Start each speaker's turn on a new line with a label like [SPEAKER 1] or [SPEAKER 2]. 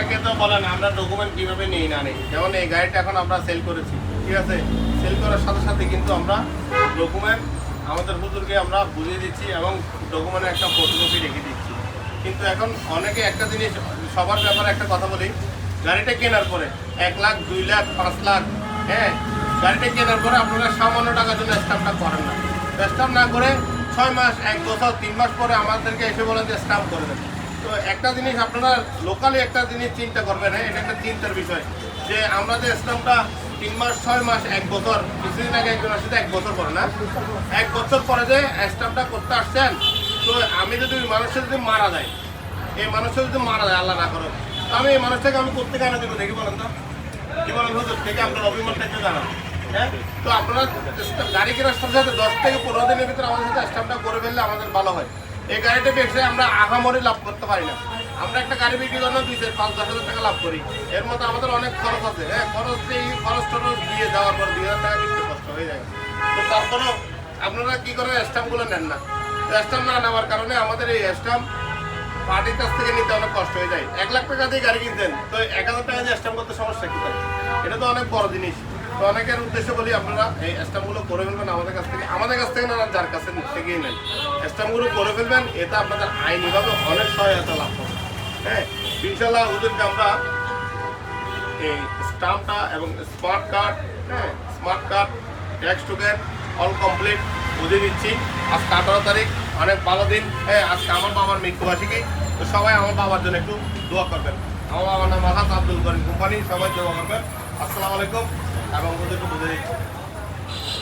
[SPEAKER 1] অনেকে তো বলেন আমরা ডকুমেন্ট কিভাবে নিই না নেই, যেমন এই গাড়িটা এখন আমরা সেল করেছি, ঠিক আছে, সেল করার সাথে সাথে কিন্তু আমরা ডকুমেন্ট আমাদের হুজুরকে আমরা বুঝিয়ে দিচ্ছি এবং ডকুমেন্টের একটা ফটোকপি রেখে দিচ্ছি। কিন্তু এখন অনেকে একটা জিনিস, সবার ব্যাপারে একটা কথা বলি, গাড়িটা কেনার পরে 1 লাখ 2 লাখ 5 লাখ, হ্যাঁ, গাড়িটা কেনার পরে আপনারা সামান্য টাকার জন্য স্ট্যাম্পটা করেন না। স্ট্যাম্প না করে 6 মাস 1 বছর 3 মাস পরে আমাদেরকে এসে বলেন যে স্ট্যাম্প করে দেন। তো একটা জিনিস আপনারা লোকালি একটা জিনিস চিন্তা করবেন, হ্যাঁ, এটা একটা চিন্তার বিষয় যে আমরা যে স্ট্যাম্পটা 3 মাস 6 মাস 1 বছর, কিছুদিন আগে একজন আসছে 1 বছর পরে না, 1 বছর পরে যে স্ট্যাম্পটা করতে আসছেন, তো আমি যদি মানুষের যদি মারা যায়, এই মানুষের যদি মারা যায় আল্লাহ না করো, তো আমি এই মানুষটাকে আমি করতে কেন দেবো দেখি বলেন তো, কি বলেন হুজুর থেকে আপনার অভিমানটাকে জানান। হ্যাঁ, তো আপনারা গাড়ি কেনার সাথে সাথে 10 থেকে 15 দিনের ভিতরে আমাদের সাথে স্ট্যাম্পটা করে ফেললে আমাদের ভালো হয়। এই গাড়িটা বেচে আমরা আহামরি লাভ করতে পারি না। আমরা একটা গাড়ি বিক্রি করার 2-5-10 হাজার টাকা লাভ করি, এর মধ্যে আমাদের অনেক খরচ আছে। হ্যাঁ, খরচ টরচ দিয়ে যাওয়ার পর 2,000 টাকা বিক্রি কষ্ট হয়ে যায়। তো তারপরেও আপনারা কি করে স্ট্যাম্পগুলো নেন না? স্ট্যাম্প না নেওয়ার কারণে আমাদের এই স্ট্যাম্প পার্টির কাছ থেকে নিতে অনেক কষ্ট হয়ে যায়। 1 লাখ টাকা দিয়ে গাড়ি কিনতেন, তো 1,000 টাকা দিয়ে স্ট্যাম্প করতে সমস্যা কি থাকে? এটা তো অনেক বড় জিনিস। তো অনেকের উদ্দেশ্য বলি, আপনারা এই স্ট্যাম্পগুলো করে ফেলবেন আমাদের কাছ থেকে না, যার কাছে থেকেই নেন, স্ট্যাম্পগুলো করে ফেলবেন, এতে আপনাদের আইনিভাবে অনেক সহায়তা লাভ হবে। হ্যাঁ, ইনশাল্লাহ হুজুরকে আমরা এই স্ট্যাম্পটা এবং স্মার্ট কার্ড, হ্যাঁ, smart card, tax token all complete বুঝিয়ে দিচ্ছি। আজকে 18 তারিখ, অনেক ভালো দিন। হ্যাঁ, আজকে আমার বাবার মৃত্যুবার্ষিকী, তো সবাই আমার বাবার জন্য একটু দোয়া করবেন। আমার বাবার নাম আলহাজ আব্দুল করিম কোম্পানি, সবাই দোয়া করবেন। আসসালামু আলাইকুম, এবং ওদেরকে বুঝে দিচ্ছি।